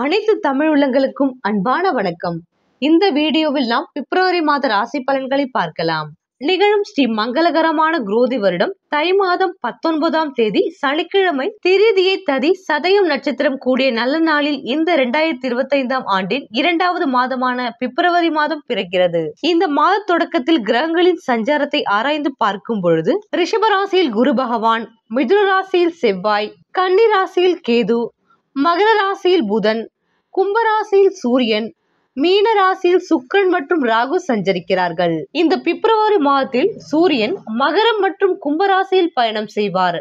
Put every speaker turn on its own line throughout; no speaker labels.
அனைத்து தமிழ் உள்ளங்களுக்கும் அன்பான வணக்கம். இந்த வீடியோவில் நாம் பிப்ரவரி மாத ராசி பலன்களை பார்க்கலாம். நிகழும் ஸ்ரீ மங்களகரமான குரோதி வருடம் தை மாதம் 19ஆம் தேதி சனிக்கிழமை திரிதியை ததி சதயம் நட்சத்திரம் கூடிய நல்ல நாளில் இந்த 2025ஆம் ஆண்டின் இரண்டாவது மாதமான பிப்ரவரி மாதம் பிறக்கிறது. இந்த மாத தொடக்கத்தில் கிரகங்களின் சஞ்சாரத்தை ஆராய்ந்து பார்க்கும் பொழுது ரிஷபராசியில் குரு பகவான், மிதுன ராசியில் செவ்வாய், கன்னி ராசியில் கேது, மகர ராசியில் புதன், கும்பராசியில் சூரியன், மீன ராசியில் சுக்கிரன் மற்றும் ராகு சஞ்சரிக்கிறார்கள். இந்த பிப்ரவரி மாதத்தில் சூரியன் மகரம் மற்றும் கும்பராசியில் பயணம் செய்வார்.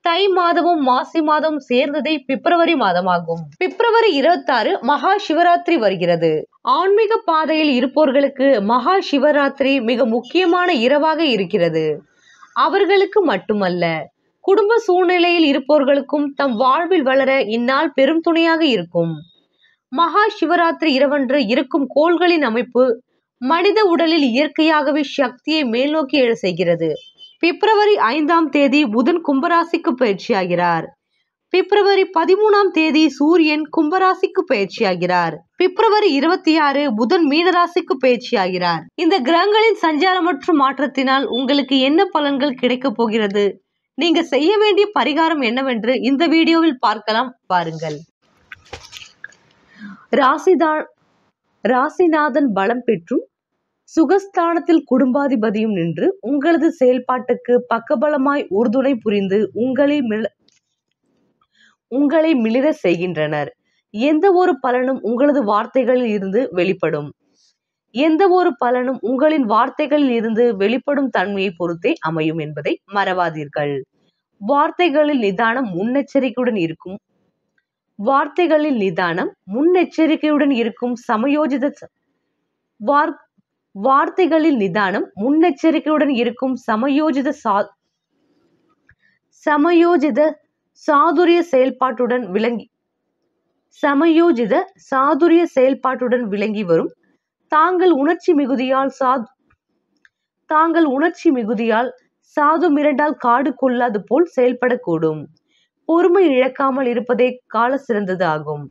தை மாதமும் மாசி மாதமும் சேர்ந்ததே பிப்ரவரி மாதமாகும். பிப்ரவரி 26 மகா சிவராத்திரி வருகிறது. ஆன்மீக பாதையில் இருப்பவர்களுக்கு மகா சிவராத்திரி மிக முக்கியமான இரவாக இருக்கிறது. அவர்களுக்கு மட்டுமல்ல, குடும்ப சூழ்நிலையில் இருப்பவர்களுக்கும் தம் வாழ்வில் வளர இந்நாள் பெரும் துணையாக இருக்கும். மகா சிவராத்திரி இரவன்று இருக்கும் கோள்களின் அமைப்பு மனித உடலில் இயற்கையாகவே சக்தியை மேல்நோக்கி எழ செய்கிறது. பிப்ரவரி 5ஆம் தேதி புதன் கும்பராசிக்கு பயிற்சியாகிறார். பிப்ரவரி 13ஆம் தேதி சூரியன் கும்பராசிக்கு பயிற்சியாகிறார். பிப்ரவரி 26 புதன் மீனராசிக்கு பயிற்சியாகிறார். இந்த கிரகங்களின் சஞ்சாரம் மற்றும் மாற்றத்தினால் உங்களுக்கு என்ன பலன்கள் கிடைக்க போகிறது, நீங்க செய்ய வேண்டிய பரிகாரம் என்னவென்று இந்த வீடியோவில் பார்க்கலாம், பாருங்கள். ராசிநாதன் பலம் பெற்றும் சுகஸ்தானத்தில் குடும்பாதிபதியும் நின்று உங்களது செயல்பாட்டுக்கு பக்கபலமாய் உறுதுணை புரிந்து உங்களை மிளிர செய்கின்றனர். எந்த ஒரு பலனும் உங்களது வார்த்தைகளில் இருந்து வெளிப்படும். எந்த ஒரு பலனும் உங்களின் வார்த்தைகளில் இருந்து வெளிப்படும் தன்மையை பொறுத்தே அமையும் என்பதை மறவாதீர்கள். வார்த்தைகளில் நிதானம் முன்னெச்சரிக்கையுடன் இருக்கும் சமயோஜித சாதுரிய செயல்பாட்டுடன் விளங்கி வரும். தாங்கள் உணர்ச்சி மிகுதியால் சாது மிரண்டால் காடு கொள்ளாது போல் செயல்படக்கூடும். பொறுமை இழக்காமல் இருப்பதே கால சிறந்தது ஆகும்.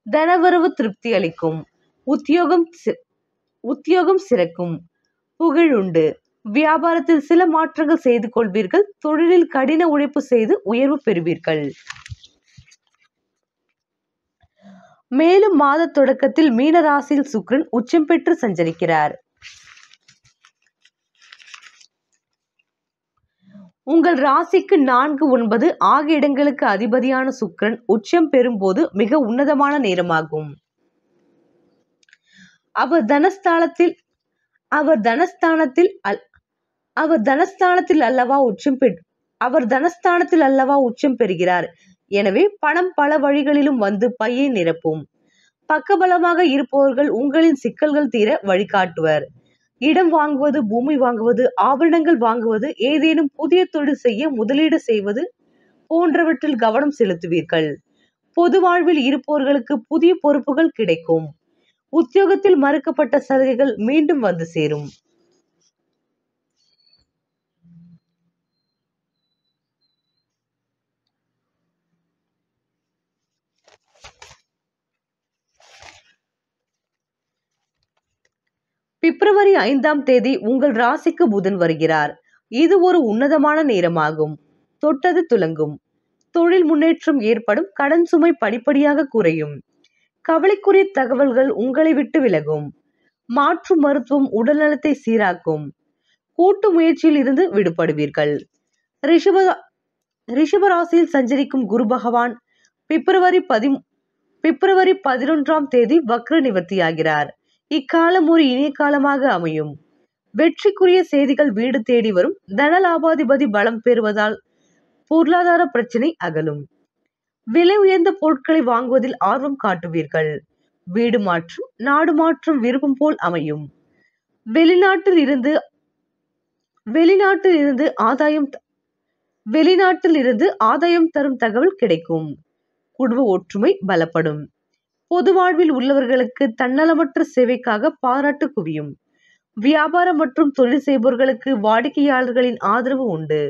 தனவரவு திருப்தி அளிக்கும். உத்தியோகம் சிறக்கும். புகழ் உண்டு. வியாபாரத்தில் சில மாற்றங்கள் செய்து கொள்வீர்கள். தொழிலில் கடின உழைப்பு செய்து உயர்வு பெறுவீர்கள். மேலும் மாத தொடக்கத்தில் மீன ராசியில் சுக்கிரன் உச்சம் பெற்று சஞ்சரிக்கிறார். உங்கள் ராசிக்கு 4, 9 ஆகிய இடங்களுக்கு அதிபதியான சுக்கிரன் உச்சம் பெறும்போது மிக உன்னதமான நேரமாகும். அவர் தனஸ்தானத்தில் அல்லவா உச்சம் பெறுகிறார். எனவே பணம் பல வழிகளிலும் வந்து பையை நிரப்பும். பக்கபலமாக இருப்பவர்கள் உங்களின் சிக்கல்கள் தீர வழிகாட்டுவர். இடம் வாங்குவது, பூமி வாங்குவது, ஆபரணங்கள் வாங்குவது, ஏதேனும் புதிய தொழில் செய்ய முதலீடு செய்வது போன்றவற்றில் கவனம் செலுத்துவீர்கள். பொது வாழ்வில் இருப்பவர்களுக்கு புதிய பொறுப்புகள் கிடைக்கும். உத்தியோகத்தில் மறுக்கப்பட்ட சலுகைகள் மீண்டும் வந்து சேரும். பிப்ரவரி 5ஆம் தேதி உங்கள் ராசிக்கு புதன் வருகிறார். இது ஒரு உன்னதமான நேரமாகும். தொட்டது துலங்கும். தொழில் முன்னேற்றம் ஏற்படும். கடன் சுமை படிப்படியாக குறையும். கவலைக்குரிய தகவல்கள் உங்களை விட்டு விலகும். மாற்று மருத்துவம் உடல் நலத்தை சீராக்கும். கூட்டு முயற்சியில் இருந்து விடுபடுவீர்கள். ரிஷபராசியில் சஞ்சரிக்கும் குரு பகவான் பிப்ரவரி 11ஆம் தேதி வக்ர நிவர்த்தியாகிறார். இக்காலம் ஒரு இனிய காலமாக அமையும். வெற்றிக்குரிய செய்திகள் வீடு தேடி வரும். தனலாபாதிபதி பலம் பெறுவதால் பொருளாதார பிரச்சனை அகலும். விலை உயர்ந்த பொருட்களை வாங்குவதில் ஆர்வம் காட்டுவீர்கள். வீடு மாற்றம், நாடு மாற்றம் விருப்பம் போல் அமையும். வெளிநாட்டில் இருந்து ஆதாயம் தரும் தகவல் கிடைக்கும். குடும்ப ஒற்றுமை பலப்படும். பொது வாழ்வில் உள்ளவர்களுக்கு தன்னலமற்ற சேவைக்காக பாராட்டு குவியும். வியாபாரம் மற்றும் தொழில் செய்பவர்களுக்கு வாடிக்கையாளர்களின் ஆதரவு உண்டு.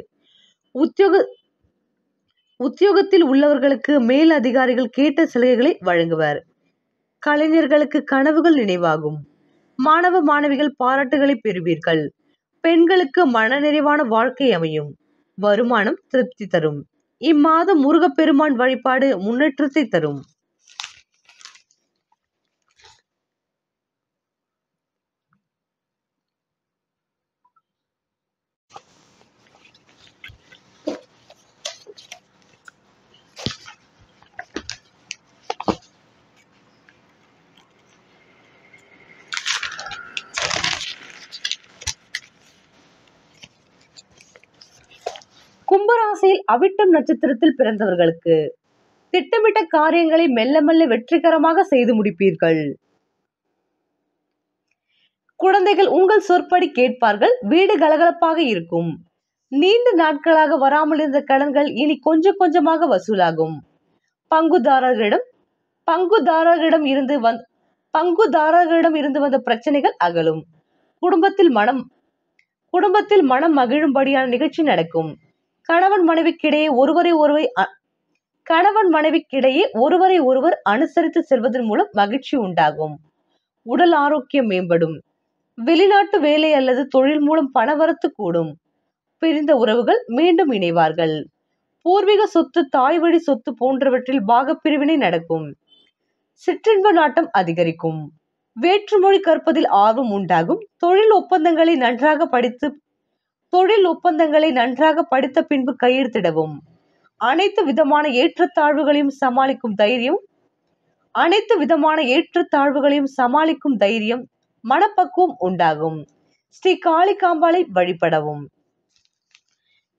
உத்தியோகத்தில் உள்ளவர்களுக்கு மேல் அதிகாரிகள் கேட்ட சலுகைகளை வழங்குவர். கலைஞர்களுக்கு கனவுகள் நினைவாகும். மாணவ மாணவிகள் பாராட்டுகளை பெறுவீர்கள். பெண்களுக்கு மனநிறைவான வாழ்க்கை அமையும். வருமானம் திருப்தி தரும். இம்மாதம் முருகப்பெருமான் வழிபாடு முன்னேற்றத்தை தரும். கும்பராசியில் அவிட்டம் நட்சத்திரத்தில் பிறந்தவர்களுக்கு திட்டமிட்ட காரியங்களை மெல்ல மெல்ல வெற்றிகரமாக செய்து முடிப்பீர்கள். குழந்தைகள் உங்கள் சொற்படி கேட்பார்கள். வீடு கலகலப்பாக இருக்கும். நீண்ட நாட்களாக வராமல் இருந்த கடன்கள் இனி கொஞ்சம் கொஞ்சமாக வசூலாகும். பங்குதாரர்களிடம் இருந்து வந்த பிரச்சனைகள் அகலும். குடும்பத்தில் மனம் மகிழும்படியான நிகழ்ச்சி நடக்கும். கணவன் மனைவிக்கிடையே ஒருவரை ஒருவர் அனுசரித்து செல்வதன் மூலம் மகிழ்ச்சி உண்டாகும். உடல் ஆரோக்கியம் மேம்படும். வெளிநாட்டு வேலை அல்லது தொழில் மூலம் பணவரத்து கூடும். பிரிந்த உறவுகள் மீண்டும் இணைவார்கள். பூர்வீக சொத்து, தாய் வழி சொத்து போன்றவற்றில் பாகப்பிரிவினை நடக்கும். சிற்றின்ப நாட்டம் அதிகரிக்கும். வேற்றுமொழி கற்பதில் ஆர்வம் உண்டாகும். தொழில் ஒப்பந்தங்களை நன்றாக படித்த பின்பு கையெழுத்திடவும். அனைத்து விதமான ஏற்றத்தாழ்வுகளையும் சமாளிக்கும் தைரியம், மனப்பக்குவம் உண்டாகும். ஸ்ரீ காளிகாம்பாளை வழிபடவும்.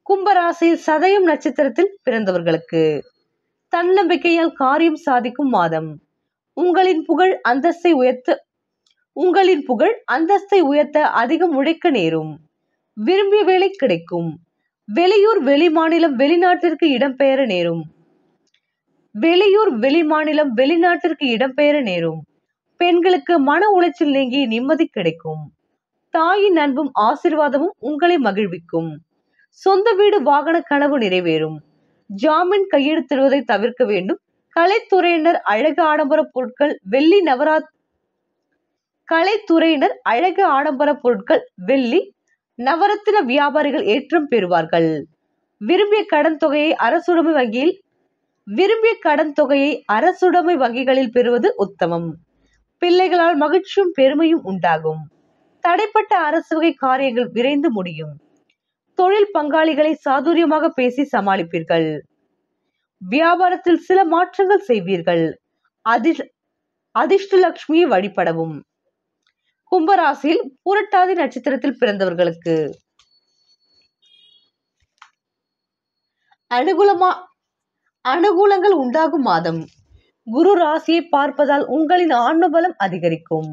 கும்பராசியில் சதயம் நட்சத்திரத்தில் பிறந்தவர்களுக்கு தன்னம்பிக்கையால் காரியம் சாதிக்கும் மாதம். உங்களின் புகழ் அந்தஸ்தை உயர்த்த அதிகம் உழைக்க நேரும். விரும்பிய வேலை கிடைக்கும். வெளியூர் வெளிமாநிலம் வெளிநாட்டிற்கு இடம்பெயர நேரும். பெண்களுக்கு மன உளைச்சல் நீங்கி நிம்மதி கிடைக்கும். தாயின் அன்பும் ஆசீர்வாதமும் உங்களை மகிழ்விக்கும். சொந்த வீடு வாகன கனவு நிறைவேறும். ஜாமீன் கையெழுத்திடுவதை தவிர்க்க வேண்டும். கலைத்துறையினர் அழகு ஆடம்பர பொருட்கள் வெள்ளி நவரத்தின வியாபாரிகள் ஏற்றம் பெறுவார்கள். விரும்பிய கடன் தொகையை அரசுடைமை வங்கிகளில் பெறுவது உத்தமம். பிள்ளைகளால் மகிழ்ச்சியும் பெருமையும் உண்டாகும். தடைப்பட்ட அரசு வகை காரியங்கள் விரைந்து முடியும். தொழில் பங்காளிகளை சாதுரியமாக பேசி சமாளிப்பீர்கள். வியாபாரத்தில் சில மாற்றங்கள் செய்வீர்கள். அதிர்ஷ்டலட்சுமியை வழிபடவும். கும்பராசியில் புரட்டாதி நட்சத்திரத்தில் பிறந்தவர்களுக்கு அனுகூலங்கள் உண்டாகும் மாதம். குரு ராசியை பார்ப்பதால் உங்களின் ஆன்மபலம் அதிகரிக்கும்.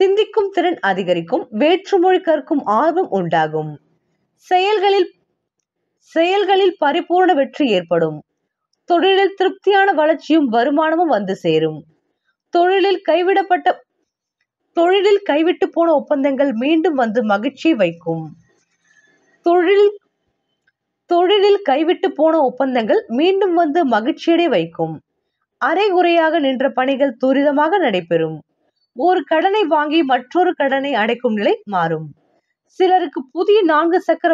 சிந்திக்கும் திறன் அதிகரிக்கும். வேற்றுமொழி கற்கும் ஆர்வம் உண்டாகும். செயல்களில் பரிபூர்ண வெற்றி ஏற்படும். தொழிலில் திருப்தியான வளர்ச்சியும் வருமானமும் வந்து சேரும். தொழிலில் கைவிட்டு போன ஒப்பந்தங்கள் மீண்டும் வந்து மகிழ்ச்சியை வைக்கும். தொழிலில் கைவிட்டு போன ஒப்பந்தங்கள் மீண்டும் வந்து மகிழ்ச்சியடை வைக்கும். அரைகுறையாக நின்ற பணிகள் துரிதமாக நடைபெறும். ஒரு கடனை வாங்கி மற்றொரு கடனை அடைக்கும் நிலை மாறும். சிலருக்கு புதிய 4 சக்கர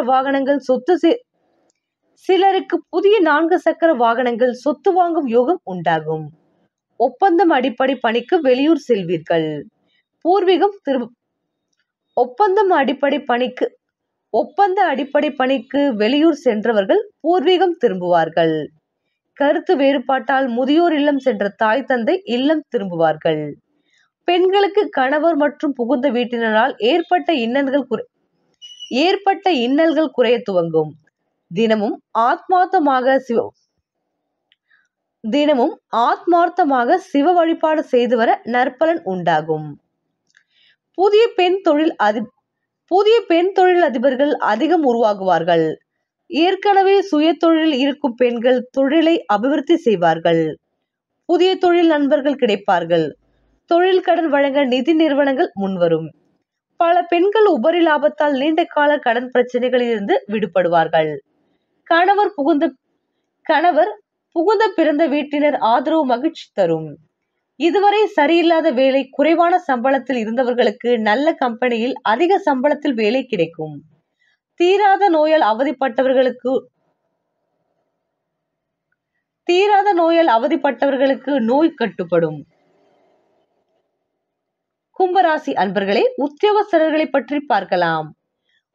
வாகனங்கள் சொத்து வாங்கும் யோகம் உண்டாகும். ஒப்பந்த அடிப்படை பணிக்கு வெளியூர் செல்வீர்கள். ஒப்பந்த அடிப்படை பணிக்கு வெளியூர் சென்றவர்கள் பூர்வீகம் திரும்புவார்கள். கருத்து வேறுபாட்டால் முதியோர் இல்லம் சென்ற தாய் தந்தை இல்லம் திரும்புவார்கள். பெண்களுக்கு கணவர் மற்றும் புகுந்த வீட்டினரால் ஏற்பட்ட இன்னல்கள் குறைய துவங்கும். தினமும் ஆத்மார்த்தமாக சிவ வழிபாடு செய்து வர நற்பலன் உண்டாகும். புதிய பெண் தொழில் அதிபர்கள் அதிகம் உருவாகுவார்கள். ஏற்கனவே சுய தொழிலில் இருக்கும் பெண்கள் தொழிலை அபிவிருத்தி செய்வார்கள். புதிய தொழில் நண்பர்கள் கிடைப்பார்கள். தொழில் கடன் வழங்க நிதி நிறுவனங்கள் முன்வரும். பல பெண்கள் உபரி லாபத்தால் நீண்ட கால கடன் பிரச்சனைகளில் இருந்து விடுபடுவார்கள். கணவர் புகுந்த பிறந்த வீட்டினர் ஆதரவு மகிழ்ச்சி தரும். இதுவரை சரியில்லாத வேலை, குறைவான சம்பளத்தில் இருந்தவர்களுக்கு நல்ல கம்பெனியில் அதிக சம்பளத்தில் வேலை கிடைக்கும். தீராத நோயால் அவதிப்பட்டவர்களுக்கு நோய் கட்டுப்படும். கும்பராசி அன்பர்களே, உத்தியோகஸ்தர்களை பற்றி பார்க்கலாம்.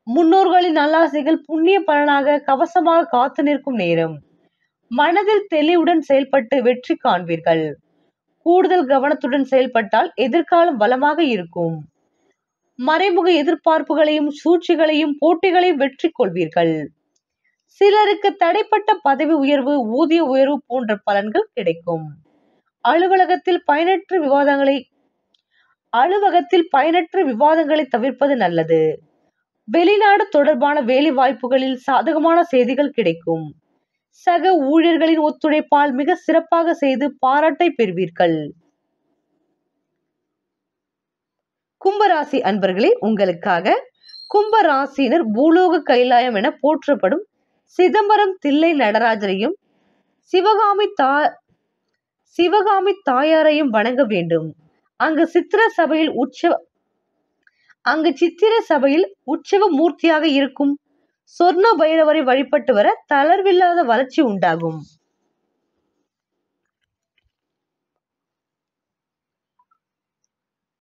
முன்னோர்களின் நல்லாசைகள் புண்ணிய பலனாக கவசமாக காத்து நிற்கும் நேரம். மனதில் தெளிவுடன் செயல்பட்டு வெற்றி காண்பீர்கள். கூடுதல் கவனத்துடன் செயல்பட்டால் எதிர்காலம் வளமாக இருக்கும். மறைமுக எதிர்பார்ப்புகளையும் சூழ்ச்சிகளையும் போட்டிகளையும் வெற்றி கொள்வீர்கள். சிலருக்கு தடைப்பட்ட பதவி உயர்வு, ஊதிய உயர்வு போன்ற பலன்கள் கிடைக்கும். அலுவலகத்தில் பயனற்ற விவாதங்களை தவிர்ப்பது நல்லது. வெளிநாடு தொடர்பான வேலை வாய்ப்புகளில் சாதகமான செய்திகள் கிடைக்கும். சக ஊழியர்களின் ஒத்துழைப்பால் மிக சிறப்பாக செய்து பாராட்டை பெறுவீர்கள். கும்பராசி அன்பர்களே, உங்களுக்காக கும்பராசினர் பூலோக கைலாயம் என போற்றப்படும் சிதம்பரம் தில்லை நடராஜரையும் சிவகாமி தாயாரையும் வணங்க வேண்டும். அங்கு சித்திர சபையில் உற்சவ மூர்த்தியாக இருக்கும் சொர்ண பைரவரை வழிபட்டு வர தளர்வில்லாத வளர்ச்சி உண்டாகும்.